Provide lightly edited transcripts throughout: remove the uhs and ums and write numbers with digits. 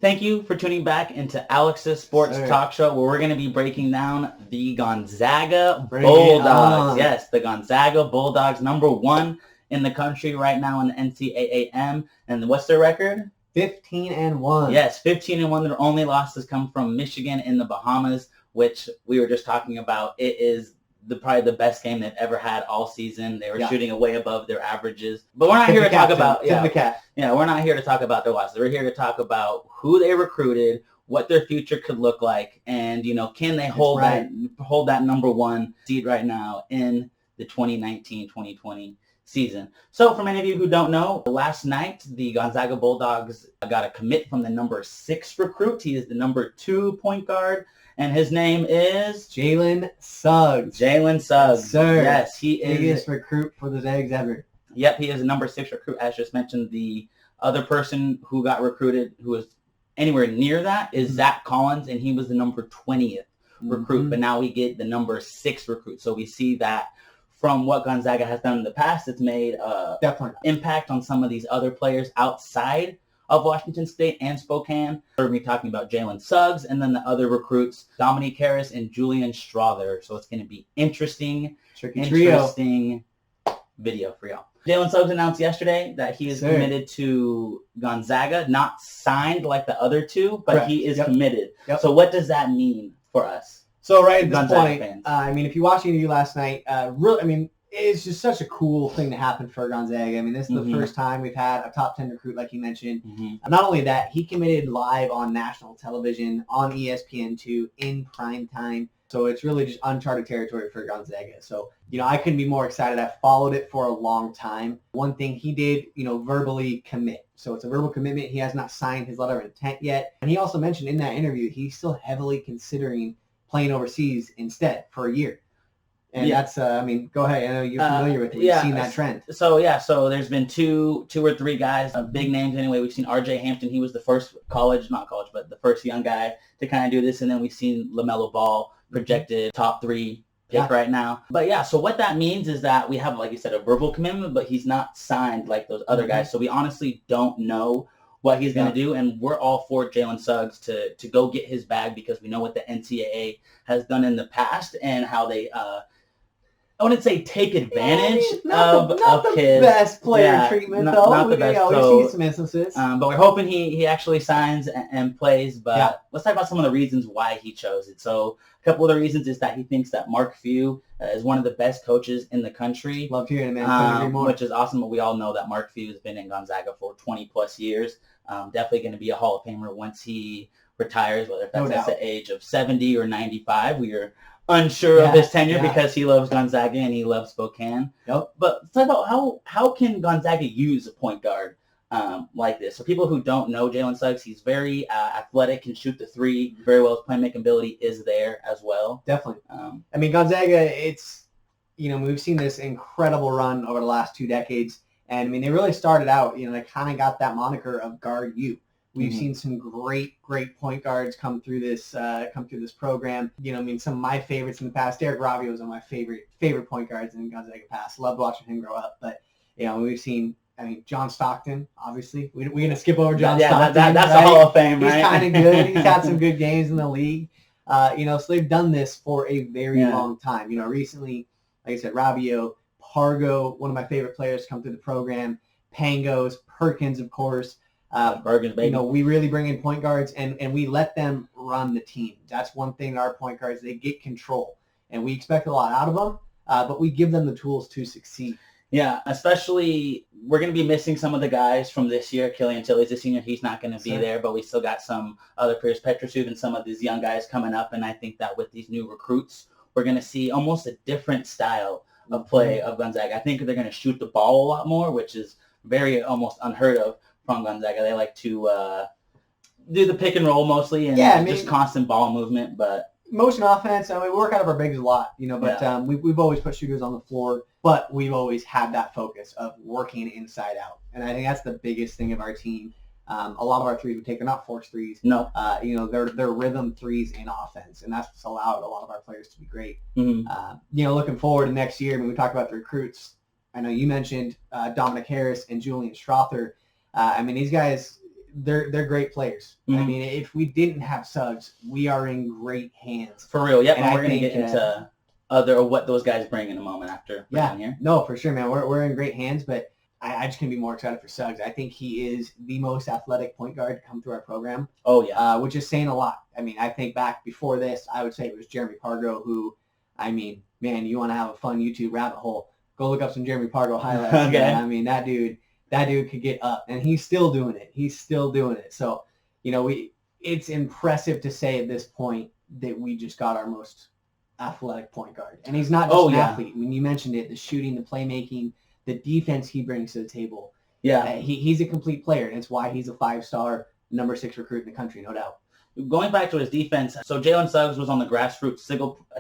Thank you for tuning back into Alex's Sports Talk Show, where we're going to be breaking down the Gonzaga Bulldogs. Yes, the Gonzaga Bulldogs, number 1 in the country right now in the NCAA. And what's their record? 15-1. Yes, 15-1. Their only losses come from Michigan in the Bahamas, which we were just talking about. It is probably the best game they've ever had all season. They were shooting way above their averages. But we're not here to talk about we're not here to talk about their losses. We're here to talk about who they recruited, what their future could look like, and can they hold that number 1 seed right now in the 2019-2020 season. So for many of you who don't know, last night the Gonzaga Bulldogs got a commit from the number 6 recruit. He is the number 2 point guard. And his name is? Jalen Suggs. Jalen Suggs. Sir. Yes, he is. Biggest recruit for the Zags ever. Yep, he is the number 6 recruit. As just mentioned, the other person who got recruited who was anywhere near that is Zach Collins, and he was the number 20th recruit. But now we get the number 6 recruit. So we see that from what Gonzaga has done in the past, it's made definitely impact on some of these other players outside of Washington State and Spokane. We're going to be talking about Jalen Suggs and then the other recruits, Dominick and Julian Strawther. So it's going to be interesting video for y'all. Jalen Suggs announced yesterday that he is committed to Gonzaga, not signed like the other two, but he is committed. So what does that mean for us? So right at this point, if you watched the interview last night, it's just such a cool thing to happen for Gonzaga. This is the first time we've had a top 10 recruit, like you mentioned. Not only that, he committed live on national television, on ESPN2, in prime time. So it's really just uncharted territory for Gonzaga. So, I couldn't be more excited. I followed it for a long time. One thing he did, verbally commit. So it's a verbal commitment. He has not signed his letter of intent yet. And he also mentioned in that interview, he's still heavily considering playing overseas instead for a year. And that's, go ahead. I know you're familiar with it. You've seen that trend. So there's been two or three guys, big names anyway. We've seen R.J. Hampton. He was the first the first young guy to kind of do this. And then we've seen LaMelo Ball, projected top 3 pick right now. But so what that means is that we have, like you said, a verbal commitment, but he's not signed like those other guys. So we honestly don't know what he's going to do. And we're all for Jalen Suggs to go get his bag because we know what the NCAA has done in the past and how they I wouldn't say take advantage of kids. Not the best player treatment, though. Not the best. We've seen some instances. But we're hoping he actually signs and plays. But let's talk about some of the reasons why he chose it. So a couple of the reasons is that he thinks that Mark Few is one of the best coaches in the country. Love hearing it, man. Couldn't agree more. Which is awesome. But we all know that Mark Few has been in Gonzaga for 20-plus years. Definitely going to be a Hall of Famer once he retires, whether that's at the age of 70 or 95. We are unsure of his tenure because he loves Gonzaga and he loves Spokane. But let's talk about how can Gonzaga use a point guard like this? So people who don't know Jalen Suggs, he's very athletic, can shoot the 3 very well. His playmaking ability is there as well. Definitely. Gonzaga, it's, we've seen this incredible run over the last 2 decades. And, they really started out, they kind of got that moniker of Guard U. We've seen some great point guards come through this program. Some of my favorites in the past. Derek Ravio was one of my favorite point guards in Gonzaga past. Loved watching him grow up. But we've seen. John Stockton. Obviously, we're gonna skip over John Stockton. That's a Hall of Fame, right? He's kind of good. He's had some good games in the league. So they've done this for a very long time. Recently, like I said, Ravio, Pargo, one of my favorite players, come through the program. Pangos, Perkins, of course. Perkins, baby. We really bring in point guards and we let them run the team. That's one thing. Our point guards, they get control, and we expect a lot out of them, but we give them the tools to succeed. Yeah, especially we're going to be missing some of the guys from this year. Killian Tilly's a senior. He's not going to be there, but we still got some other players, Petrosov and some of these young guys coming up. And I think that with these new recruits, we're going to see almost a different style of play of Gonzaga. I think they're going to shoot the ball a lot more, which is very almost unheard of from Gonzaga. They like to do the pick and roll mostly and just constant ball movement. But motion offense, we work out of our bigs a lot, but we've always put shooters on the floor, but we've always had that focus of working inside out. And I think that's the biggest thing of our team. A lot of our threes we take, they're not forced threes. No. They're rhythm threes in offense, and that's what's allowed a lot of our players to be great. Looking forward to next year, when we talk about the recruits, I know you mentioned Dominick and Julian Strawther. These guys, they're great players. I mean, if we didn't have Suggs, we are in great hands. For real, yep. And we're going to get into what those guys bring in a moment after. Here. No, for sure, man. We're in great hands, but I just couldn't be more excited for Suggs. I think he is the most athletic point guard to come through our program. Oh, yeah. Which is saying a lot. I mean, I think back before this, I would say it was Jeremy Pargo who, I mean, man, you want to have a fun YouTube rabbit hole, go look up some Jeremy Pargo highlights. Okay. Man. I mean, that dude could get up, and he's still doing it. So, it's impressive to say at this point that we just got our most athletic point guard. And he's not just an athlete. I mean, you mentioned it, the shooting, the playmaking, the defense he brings to the table. Yeah. He's a complete player, and it's why he's a 5-star number 6 recruit in the country, no doubt. Going back to his defense, so Jalen Suggs was on the grassroots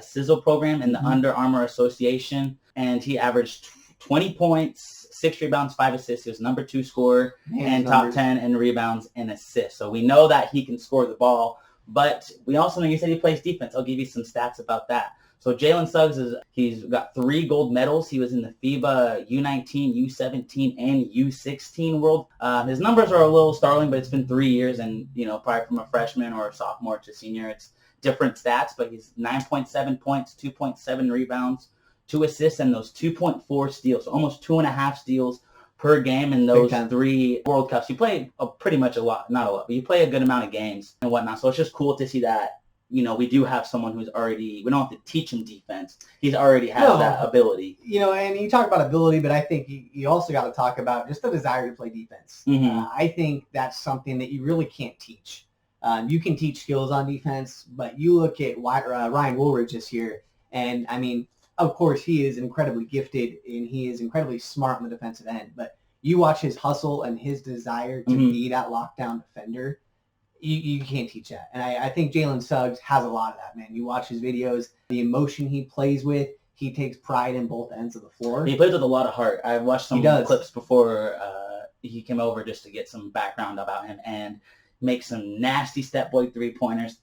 sizzle program in the Under Armour Association, and he averaged 20 points, 6 rebounds, 5 assists. He was number 2 scorer and top 10 in rebounds and assists. So we know that he can score the ball, but we also know you said he plays defense. I'll give you some stats about that. So Jalen Suggs he's got 3 gold medals. He was in the FIBA U19, U17, and U16 world. His numbers are a little startling, but it's been 3 years, and probably from a freshman or a sophomore to senior, it's different stats. But he's 9.7 points, 2.7 rebounds, 2 assists, and those 2.4 steals, so almost 2.5 steals per game in those 3 World Cups. You play pretty much a lot, not a lot, but you play a good amount of games and whatnot. So it's just cool to see that. We do have someone who's already, we don't have to teach him defense. He's already has that ability. And you talk about ability, but I think you also got to talk about just the desire to play defense. Mm-hmm. I think that's something that you really can't teach. You can teach skills on defense, but you look at Ryan Woolridge this year, and I mean, of course, he is incredibly gifted and he is incredibly smart on the defensive end, but you watch his hustle and his desire to be that lockdown defender. You can't teach that. And I think Jalen Suggs has a lot of that, man. You watch his videos, the emotion he plays with, he takes pride in both ends of the floor. He plays with a lot of heart. I've watched some clips before he came over just to get some background about him, and makes some nasty step boy 3-pointers,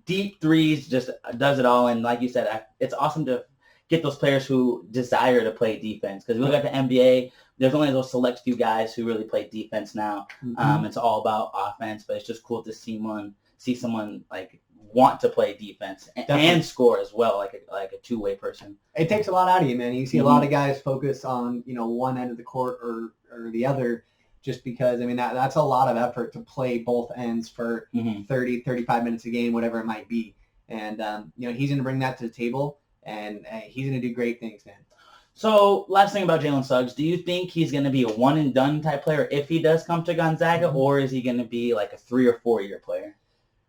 deep threes, just does it all. And like you said, it's awesome to get those players who desire to play defense. Because we look at the NBA, there's only those select few guys who really play defense now. Mm-hmm. It's all about offense, but it's just cool to see someone like want to play defense and score as well, like a two-way person. It takes a lot out of you, man. You see a lot of guys focus on one end of the court or the other, just because that's a lot of effort to play both ends for 30, 35 minutes a game, whatever it might be. And he's going to bring that to the table. And he's going to do great things, man. So, last thing about Jalen Suggs, do you think he's going to be a one-and-done type player if he does come to Gonzaga, or is he going to be like a 3 or 4 year player?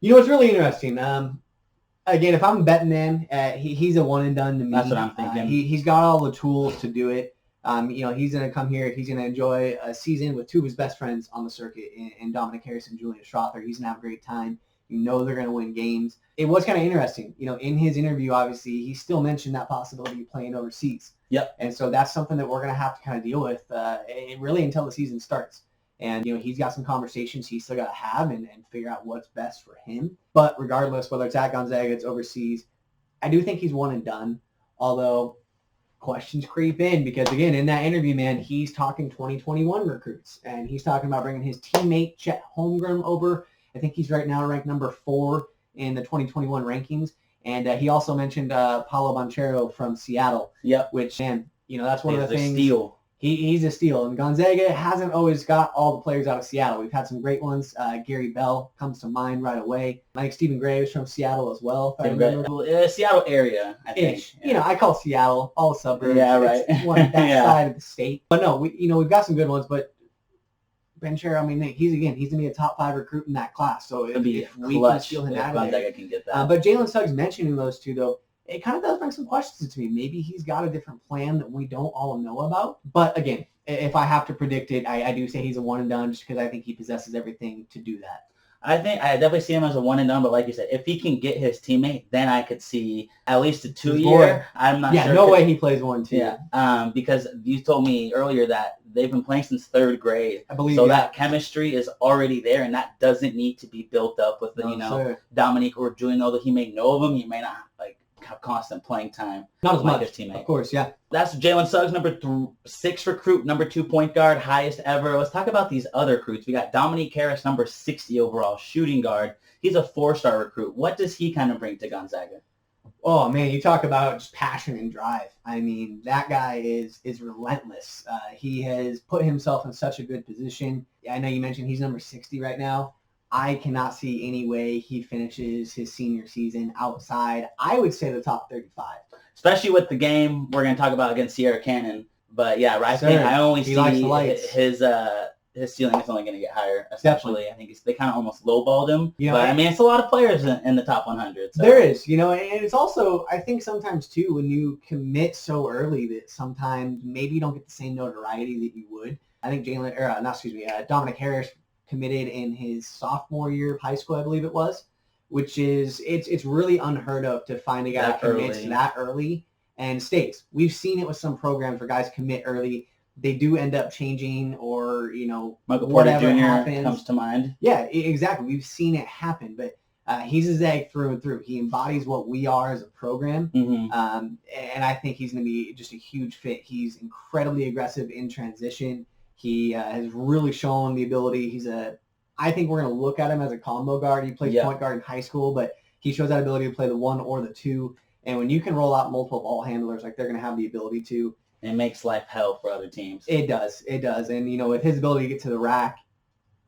It's really interesting. Again, if I'm betting, man, he's a one-and-done to me. That's what I'm thinking. He's got all the tools to do it. He's going to come here. He's going to enjoy a season with 2 of his best friends on the circuit, in Dominick and Julian Strawther. He's going to have a great time. They're going to win games. It was kind of interesting. In his interview, obviously, he still mentioned that possibility of playing overseas. Yep. And so that's something that we're going to have to kind of deal with really until the season starts. And, he's got some conversations he's still got to have and figure out what's best for him. But regardless, whether it's at Gonzaga, it's overseas, I do think he's one and done. Although questions creep in because, again, in that interview, man, he's talking 2021 recruits. And he's talking about bringing his teammate Chet Holmgren over. I think he's right now ranked number 4 in the 2021 rankings. And he also mentioned Paolo Banchero from Seattle. Yep. Which, man, that's one of the things. Steal. He's a steal. And Gonzaga hasn't always got all the players out of Seattle. We've had some great ones. Gary Bell comes to mind right away. I think Stephen Graves from Seattle as well. Seattle area, I think. Yeah. I call Seattle all the suburbs. Yeah, right. It's that side of the state. But no, we've got some good ones. But Banchero, he's going to be a top 5 recruit in that class. So if we can steal him out of there. Can get that. But Jalen Suggs mentioning those 2, though, it kind of does bring some questions to me. Maybe he's got a different plan that we don't all know about. But again, if I have to predict it, I do say he's a one and done just because I think he possesses everything to do that. I think I definitely see him as a one and done, but like you said, if he can get his teammate, then I could see at least a 2-year. I'm not sure. Yeah, no way he plays 1-2. Yeah, because you told me earlier that they've been playing since 3rd grade. I believe so. That chemistry is already there, and that doesn't need to be built up with Dominick or Julian. Although he may know of him, he may not constant playing time. Not as much, his teammate. Of course, yeah. That's Jalen Suggs, number 6 recruit, number 2 point guard, highest ever. Let's talk about these other recruits. We got Dominick, number 60 overall, shooting guard. He's a 4-star recruit. What does he kind of bring to Gonzaga? Oh, man, you talk about just passion and drive. I mean, that guy is relentless. He has put himself in such a good position. I know you mentioned he's number 60 right now. I cannot see any way he finishes his senior season outside, I would say, the top 35. Especially with the game we're going to talk about against Sierra Canyon. But, yeah, right. I only see his ceiling is only going to get higher, essentially. Definitely. I think they kind of almost lowballed him. But, I mean, it's a lot of players in the top 100. So. There is, and it's also, I think sometimes, too, when you commit so early that sometimes maybe you don't get the same notoriety that you would. I think Dominick Harris committed in his sophomore year of high school, I believe it was, which is, it's really unheard of to find a guy that commits that early and stays. We've seen it with some programs where guys commit early. They do end up changing or, Michael whatever Porter Jr. happens. Comes to mind. Yeah, exactly. We've seen it happen, but he's a Zag through and through. He embodies what we are as a program, and I think he's going to be just a huge fit. He's incredibly aggressive in transition. He has really shown the ability. I think we're going to look at him as a combo guard. He played point guard in high school, but he shows that ability to play the 1 or the 2. And when you can roll out multiple ball handlers, like they're going to have the ability to, it makes life hell for other teams. It does. And, with his ability to get to the rack,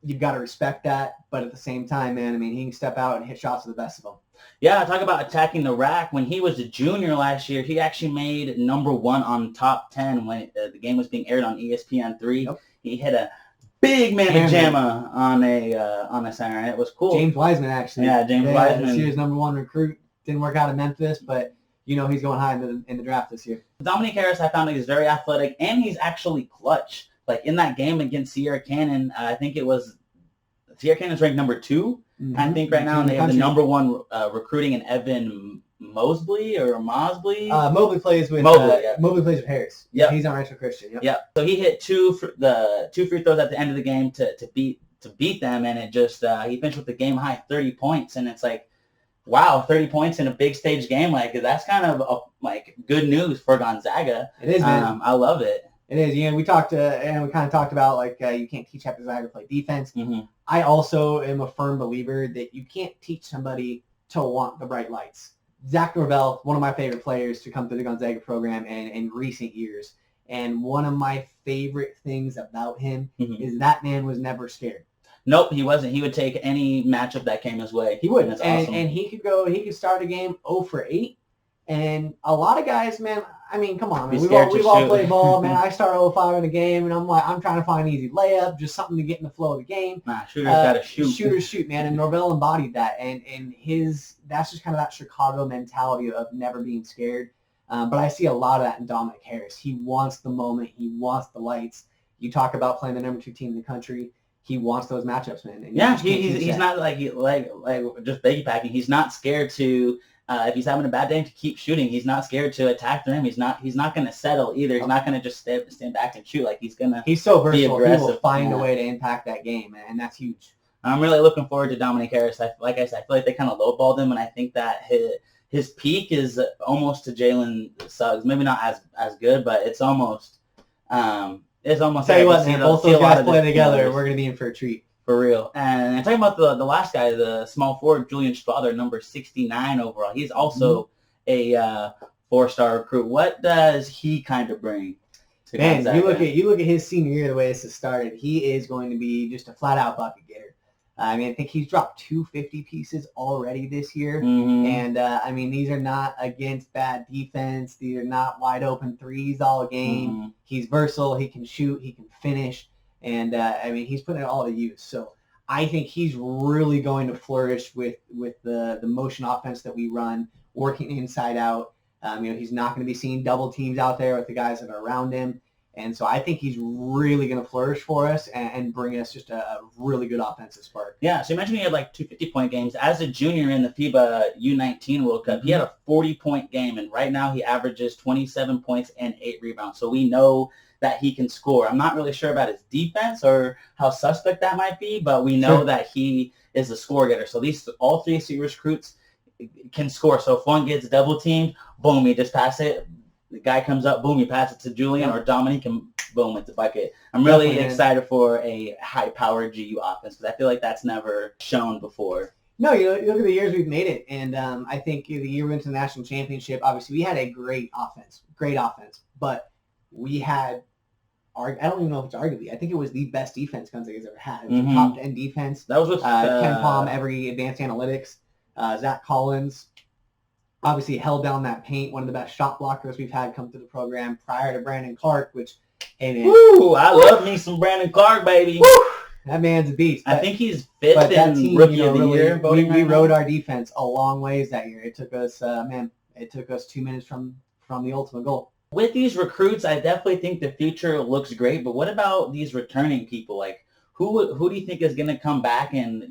you've got to respect that. But at the same time, man, I mean, he can step out and hit shots with the best of them. Yeah, talk about attacking the rack. When he was a junior last year, he actually made number 1 on top 10 when the game was being aired on ESPN3. Yep. He hit a big mamma jamma on a center, and it was cool. James Wiseman, actually. Yeah, James Wiseman. This year's number 1 recruit. Didn't work out in Memphis, but he's going high in the draft this year. Dominick Harris, I found he's very athletic, and he's actually clutch. Like in that game against Sierra Canyon, I think it was Sierra Canyon's ranked number 2, I think, right now, and they have the number 1 recruiting in Evan Mobley or Mosley. Mobley plays with Mobley plays with Harris. Yeah, he's on Rancho Christian. Yep. Yeah. So he hit 2 free throws at the end of the game to beat them, and it just he finished with the game high 30 points, and it's like, wow, 30 points in a big stage game, like that's kind of good news for Gonzaga. It is, man. I love it. It is. We talked and we kind of talked about you can't teach Gonzaga to play defense. Mm-hmm. I also am a firm believer that you can't teach somebody to want the bright lights. Zach Norvell, one of my favorite players to come through the Gonzaga program in recent years, and one of my favorite things about him is that man was never scared. Nope, he wasn't. He would take any matchup that came his way. He would. That's awesome. And he could start a game 0 for 8. And a lot of guys, man, I mean, come on, man. We've all played ball, man. I start 0-5 in a game, and I'm trying to find an easy layup, just something to get in the flow of the game. Nah, shooters got to shoot. Shooters shoot, man. And Norvell embodied that. And that's just kind of that Chicago mentality of never being scared. But I see a lot of that in Dominick Harris. He wants the moment. He wants the lights. You talk about playing the number 2 team in the country. He wants those matchups, man. And yeah, he's not like just baggy packing. He's not scared to if he's having a bad day to keep shooting. He's not scared to attack the rim. He's not going to settle either. He's not going to just stand back and shoot. Like he's so versatile. Be aggressive. He will find a way to impact that game, and that's huge. I'm really looking forward to Dominick Harris. Like I said, I feel like they kind of lowballed him, and I think that his peak is almost to Jalen Suggs. Maybe not as good, but it's almost. It's almost. Tell you what, man, both those guys play together. We're going to be in for a treat. For real. And talking about the last guy, the small forward, Julian Strawther, number 69 overall. He's also a 4-star recruit. What does he kind of bring to Gonzaga? You look at his senior year, the way this has started. He is going to be just a flat-out bucket getter. I mean, I think he's dropped 250 pieces already this year. Mm-hmm. And, I mean, these are not against bad defense. These are not wide-open threes all game. Mm-hmm. He's versatile. He can shoot. He can finish. And, I mean, he's putting it all to use. So I think he's really going to flourish with the motion offense that we run, working inside out. He's not going to be seeing double teams out there with the guys that are around him. And so I think he's really going to flourish for us and bring us just a really good offensive spark. Yeah, so you mentioned he had like 2 50-point games. As a junior in the FIBA U19 World Cup, he had a 40-point game, and right now he averages 27 points and 8 rebounds. So we know that he can score. I'm not really sure about his defense or how suspect that might be, but we know that he is a score getter. So all 3 recruits, can score. So if one gets double teamed, boom, you just pass it. The guy comes up, boom, you pass it to Julian or Dominick, and boom, it's a bucket. I'm really excited for a high-powered GU offense because I feel like that's never shown before. No, you look at the years we've made it, and I think the year we went to the national championship, obviously we had a great offense, but we had, I don't even know if it's arguably, I think it was the best defense Gonzaga's ever had. It was a top 10 defense. That was with Ken Palm, every advanced analytics, Zach Collins. Obviously held down that paint, one of the best shot blockers we've had come through the program prior to Brandon Clark, which, hey man. Woo, I love me some Brandon Clark, baby. Woo, that man's a beast. I think he's fifth in Rookie of the Year. We rode our defense a long ways that year. It took us, 2 minutes from the ultimate goal. With these recruits, I definitely think the future looks great, but what about these returning people? Like, who do you think is going to come back, and,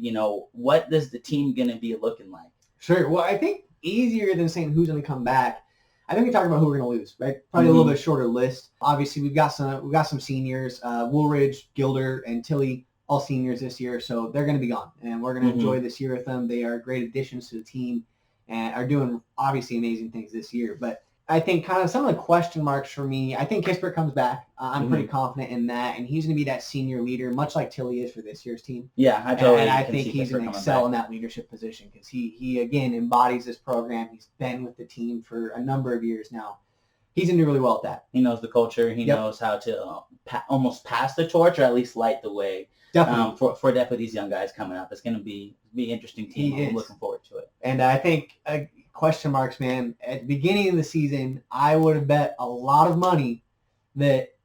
what is the team going to be looking like? Sure. Well, I think easier than saying who's going to come back, I think we talk about who we're going to lose, right? Probably a little bit shorter list. Obviously, we've got some seniors, Woolridge, Gilder, and Tilly, all seniors this year, so they're going to be gone, and we're going to enjoy this year with them. They are great additions to the team and are doing obviously amazing things this year. But I think kind of some of the question marks for me, I think Kispert comes back. I'm pretty confident in that, and he's going to be that senior leader, much like Tilly is for this year's team. Yeah, I totally. And I think he's going to excel in that leadership position because he again embodies this program. He's been with the team for a number of years now. He's going to do really well at that. He knows the culture. He knows how to almost pass the torch or at least light the way. Definitely. For definitely these young guys coming up. It's going to be interesting team. I'm looking forward to it. And I think question marks, man. At the beginning of the season, I would have bet a lot of money that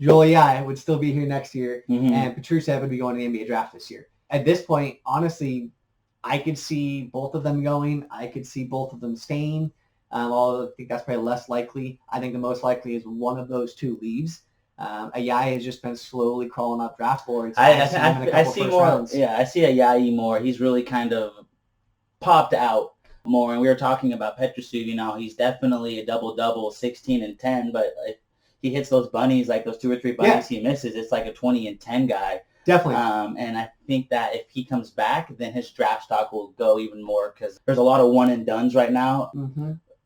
Julian would still be here next year and Petrusev would be going to the NBA draft this year. At this point, honestly, I could see both of them going. I could see both of them staying. Although I think that's probably less likely. I think the most likely is one of those two leaves. Ayayi has just been slowly crawling up draft boards. I see more. Rounds. Yeah, I see Ayayi more. He's really kind of popped out more. And we were talking about Petrusev. He's definitely a double-double, 16 and 10. But if he hits those bunnies, like those 2 or 3 bunnies he misses, it's like a 20 and 10 guy. Definitely. And I think that if he comes back, then his draft stock will go even more because there's a lot of one-and-dones right now.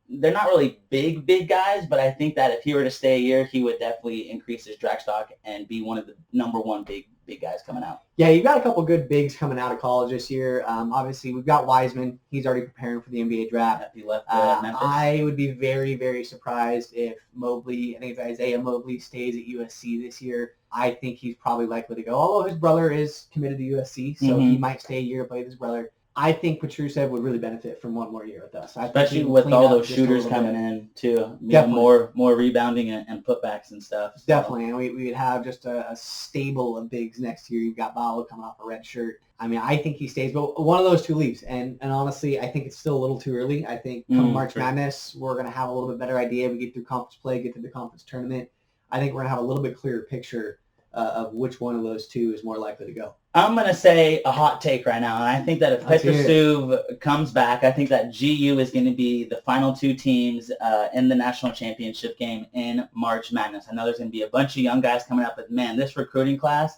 They're not really big guys, but I think that if he were to stay a year, he would definitely increase his draft stock and be one of the number one big guys coming out. Yeah, you've got a couple good bigs coming out of college this year. Obviously, we've got Wiseman. He's already preparing for the NBA draft. He left Memphis. I would be very, very surprised if Mobley, I think it's Isaiah Mobley, stays at USC this year. I think he's probably likely to go, although his brother is committed to USC, so he might stay a year to play with his brother. I think Petrusev would really benefit from one more year with us. Especially with all those shooters coming in, too. More rebounding and putbacks and stuff. So. Definitely, and we would have just a stable of bigs next year. You've got Balo coming off a red shirt. I mean, I think he stays, but one of those two leaves. And honestly, I think it's still a little too early. I think come March Madness, we're going to have a little bit better idea. We get through conference play, get through the conference tournament. I think we're going to have a little bit clearer picture of which one of those two is more likely to go. I'm going to say a hot take right now, and I think that if Petrusev comes back, I think that GU is going to be the final 2 teams in the national championship game in March Madness. I know there's going to be a bunch of young guys coming up, but man, this recruiting class,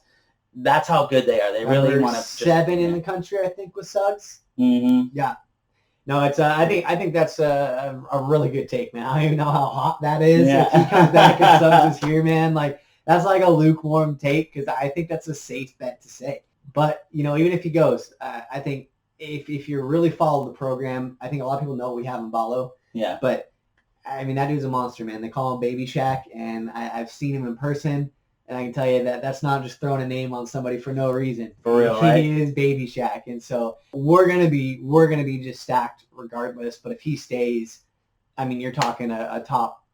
that's how good they are. They really want to 7 in the country, I think, with Suggs. Yeah. No, it's. I think that's a really good take, man. I don't even know how hot that is. If he comes back and Suggs is here, man, like. That's like a lukewarm take because I think that's a safe bet to say. But, even if he goes, I think if you really follow the program, I think a lot of people know what we have in Balo. Yeah. But, I mean, that dude's a monster, man. They call him Baby Shaq, and I've seen him in person, and I can tell you that that's not just throwing a name on somebody for no reason. For real, right? He is Baby Shaq, and so we're gonna be just stacked regardless. But if he stays, I mean, you're talking a top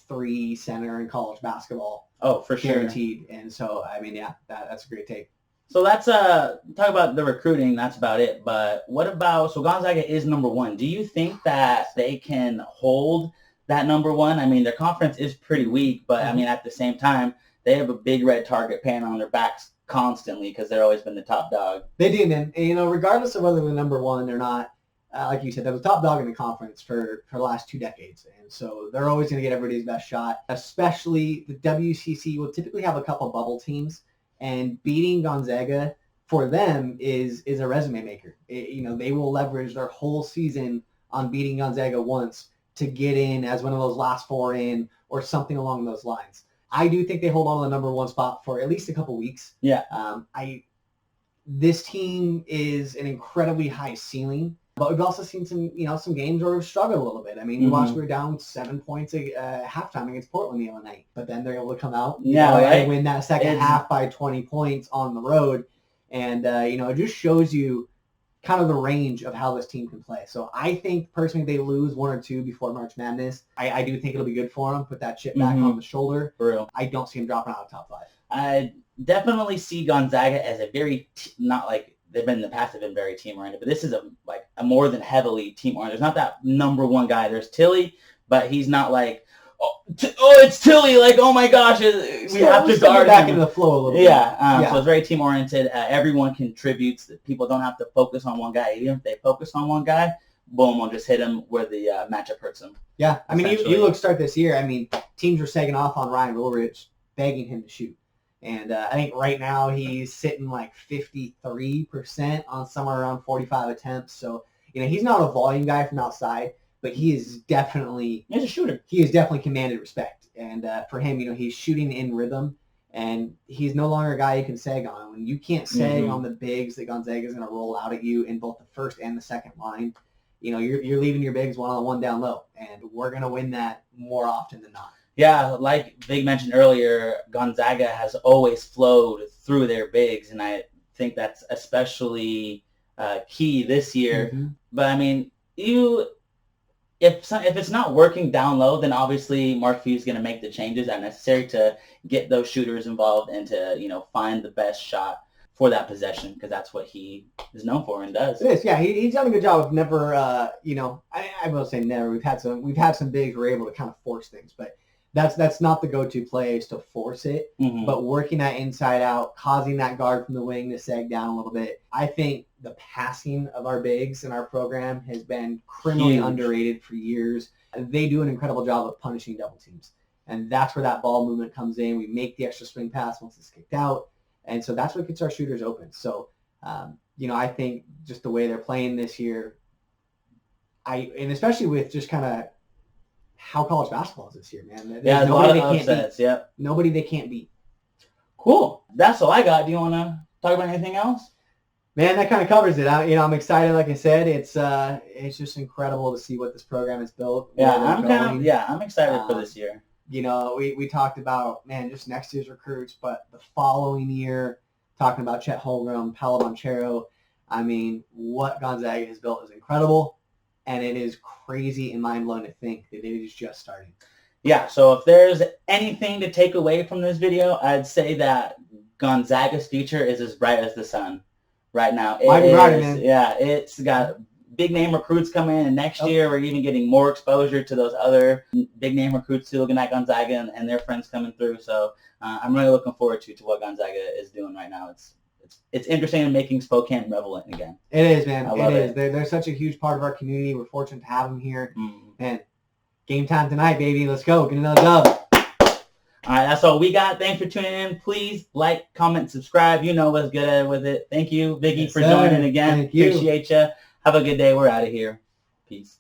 3 center in college basketball. Oh, for sure. Guaranteed. And so, I mean, yeah, that's a great take. So that's, talk about the recruiting, that's about it. But what about, so Gonzaga is number 1. Do you think that they can hold that number 1? I mean, their conference is pretty weak, but I mean, at the same time, they have a big red target pan on their backs constantly because they've always been the top dog. They do, man. And, regardless of whether they're number 1 or not, like you said, they're the top dog in the conference for the last 2 decades. And so they're always going to get everybody's best shot, especially the WCC will typically have a couple bubble teams. And beating Gonzaga for them is a resume maker. They will leverage their whole season on beating Gonzaga once to get in as one of those last 4 in or something along those lines. I do think they hold on to the number 1 spot for at least a couple weeks. Yeah. This team is an incredibly high ceiling, but we've also seen some games where we've struggled a little bit. I mean, you watch, we were down 7 points at halftime against Portland the other night, but then they're able to come out and win that second half by 20 points on the road. And, it just shows you kind of the range of how this team can play. So I think personally they lose 1 or 2 before March Madness. I do think it'll be good for them. Put that chip back on the shoulder. For real. I don't see them dropping out of top 5. I definitely see Gonzaga as a very, not like they've been in the past, they've been very team-oriented, but this is a more than heavily team-oriented. There's not that number 1 guy. There's Tilly, but he's not like, it's Tilly, like, oh my gosh, we have to guard back into the flow a little bit. Yeah, so it's very team-oriented. Everyone contributes. People don't have to focus on one guy. Even if they focus on one guy, boom, we'll just hit him where the matchup hurts him. Yeah, I mean, you look start this year, I mean, teams were sagging off on Ryan Woolridge, begging him to shoot. And I think right now he's sitting like 53% on somewhere around 45 attempts. So, he's not a volume guy from outside, but he's a shooter. He has definitely commanded respect. And for him, he's shooting in rhythm, and he's no longer a guy you can sag on. When you can't sag on the bigs that Gonzaga is going to roll out at you in both the first and the second line, you're leaving your bigs one-on-one down low, and we're going to win that more often than not. Yeah, like Vig mentioned earlier, Gonzaga has always flowed through their bigs, and I think that's especially key this year. But I mean, if it's not working down low, then obviously Mark Few's going to make the changes that are necessary to get those shooters involved and to find the best shot for that possession, because that's what he is known for and does. It is, yeah. He's done a good job of never, I will say never. We've had some bigs who were able to kind of force things, but that's not the go-to play, is to force it. But working that inside out, causing that guard from the wing to sag down a little bit. I think the passing of our bigs in our program has been criminally underrated for years. They do an incredible job of punishing double teams, and that's where that ball movement comes in. We make the extra swing pass once it's kicked out, and so that's what gets our shooters open. So, I think just the way they're playing this year, and especially with just kind of how college basketball is this year, man. There's nobody they can't beat. Yeah. Nobody they can't beat. Cool. That's all I got. Do you want to talk about anything else? Man, that kind of covers it. I'm excited. Like I said, it's just incredible to see what this program has built. Yeah, I'm excited for this year. We talked about, man, just next year's recruits, but the following year, talking about Chet Holmgren, Paolo Banchero. I mean, what Gonzaga has built is incredible. And it is crazy and mind-blowing to think that it is just starting. Yeah, so if there's anything to take away from this video, I'd say that Gonzaga's future is as bright as the sun right now. It's got big-name recruits coming in, and next year we're even getting more exposure to those other big-name recruits too, looking at Gonzaga and their friends coming through. So I'm really looking forward to what Gonzaga is doing right now. It's interesting and making Spokane relevant again. It is, man. It is. They're such a huge part of our community. We're fortunate to have them here. And game time tonight, baby. Let's go. Get another dub. All right, that's all we got. Thanks for tuning in. Please like, comment, subscribe. You know what's good with it. Thank you, Viggy, for joining again. Thank you. Appreciate you. Have a good day. We're out of here. Peace.